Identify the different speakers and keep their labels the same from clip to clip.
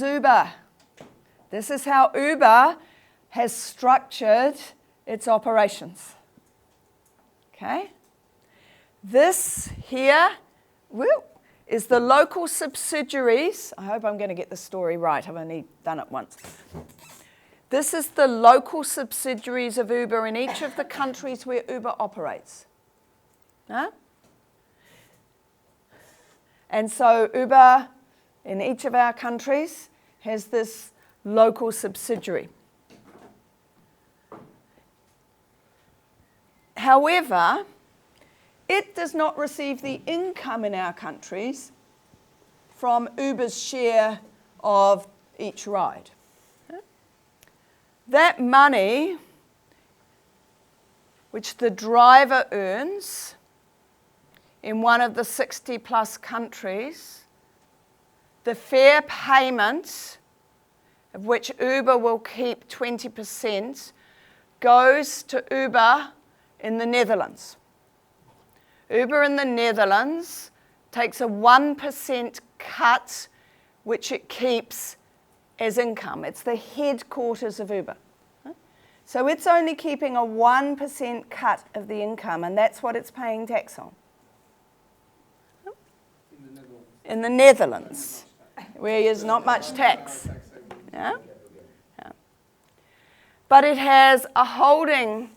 Speaker 1: Uber. This is how Uber has structured its operations. Okay? This here is the local subsidiaries. I hope I'm going to get the story right. I've only done it once. This is the local subsidiaries of Uber in each of the countries where Uber operates. Huh? And so Uber in each of our countries has this local subsidiary. However, it does not receive the income in our countries from Uber's share of each ride. That money, which the driver earns in one of the 60 plus countries, the fare payment, of which Uber will keep 20%, goes to Uber in the Netherlands. Uber in the Netherlands takes a 1% cut, which it keeps as income. It's the headquarters of Uber. So it's only keeping a 1% cut of the income, and that's what it's paying tax on. In the Netherlands, where there's not much tax. Yeah? Yeah. But it has a holding,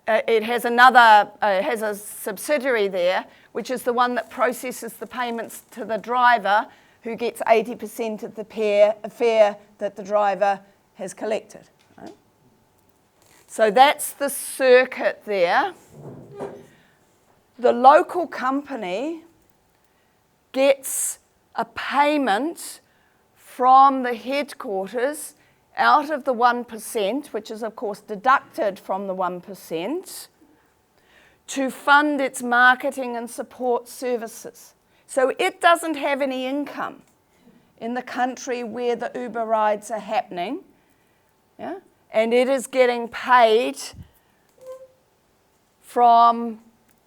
Speaker 1: it has a subsidiary there, which is the one that processes the payments to the driver, who gets 80% of the fare that the driver has collected. Right? So that's the circuit there. The local company gets a payment from the headquarters out of the 1%, which is of course deducted from the 1%, to fund its marketing and support services. So it doesn't have any income in the country where the Uber rides are happening, yeah? And it is getting paid from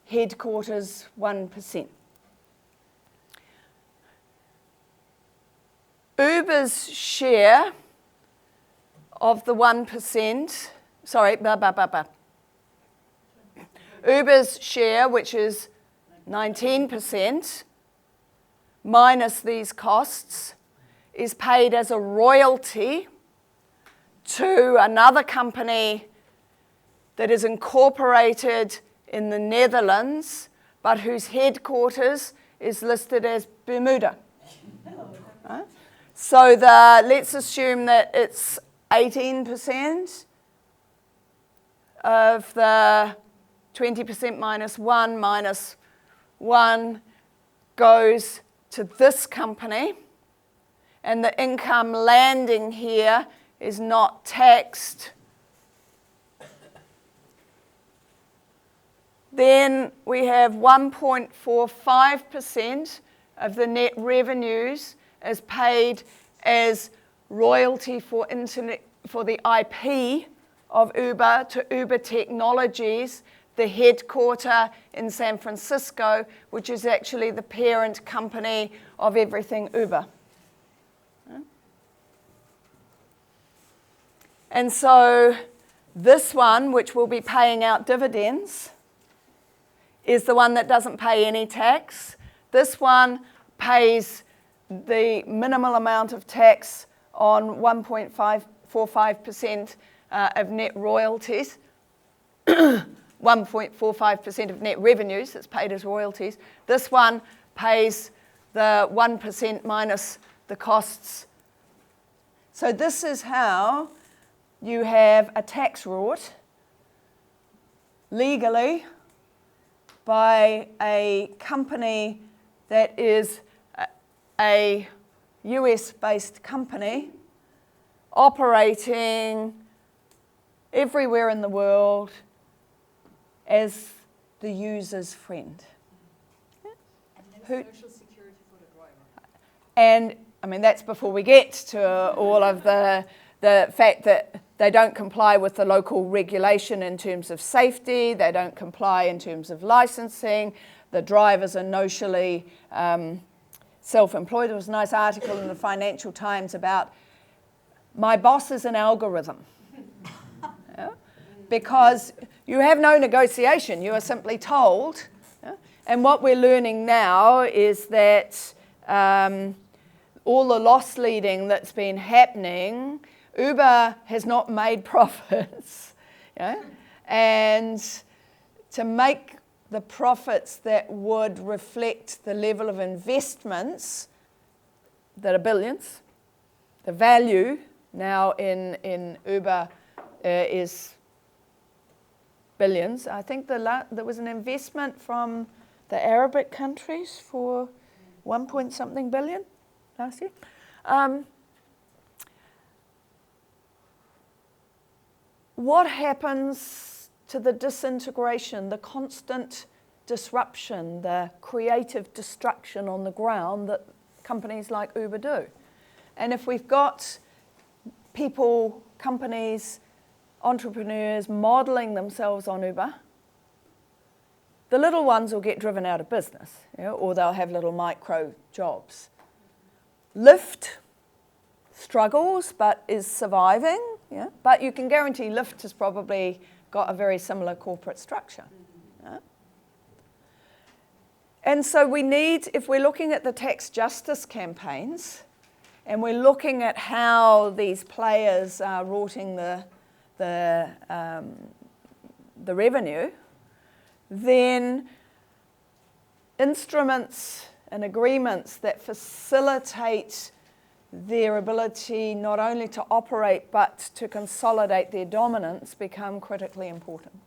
Speaker 1: headquarters 1%. Uber's share of the 1%, Uber's share, which is 19%, minus these costs, is paid as a royalty to another company that is incorporated in the Netherlands, but whose headquarters is listed as Bermuda. Right? So let's assume that it's 18% of the 20% minus 1 goes to this company, and the income landing here is not taxed. Then we have 1.45% of the net revenues as paid as royalty for the IP of Uber to Uber Technologies, the headquarter in San Francisco, which is actually the parent company of everything Uber. And so this one, which will be paying out dividends, is the one that doesn't pay any tax. This one pays the minimal amount of tax on 1.45% of net royalties. 1.45% of net revenues that's paid as royalties. This one pays the 1% minus the costs. So this is how you have a tax rort legally by a company that is a US-based company operating everywhere in the world as the user's friend.
Speaker 2: Social security for the driver.
Speaker 1: And I mean, that's before we get to all of the fact that they don't comply with the local regulation in terms of safety, they don't comply in terms of licensing, the drivers are notionally self-employed. There was a nice article in the Financial Times about my boss is an algorithm. Yeah? Because you have no negotiation, you are simply told. Yeah? And what we're learning now is that all the loss leading that's been happening, Uber has not made profits. Yeah? And to make the profits that would reflect the level of investments that are billions, the value now in Uber is billions. I think there was an investment from the Arabic countries for 1 point something billion last year. What happens to the disintegration, the constant disruption, the creative destruction on the ground that companies like Uber do? And if we've got people, companies, entrepreneurs modeling themselves on Uber, the little ones will get driven out of business, or they'll have little micro jobs. Lyft struggles but is surviving, but you can guarantee Lyft has probably got a very similar corporate structure. Yeah? And so we need, if we're looking at the tax justice campaigns, and we're looking at how these players are rorting the revenue, then instruments and agreements that facilitate their ability not only to operate but to consolidate their dominance become critically important.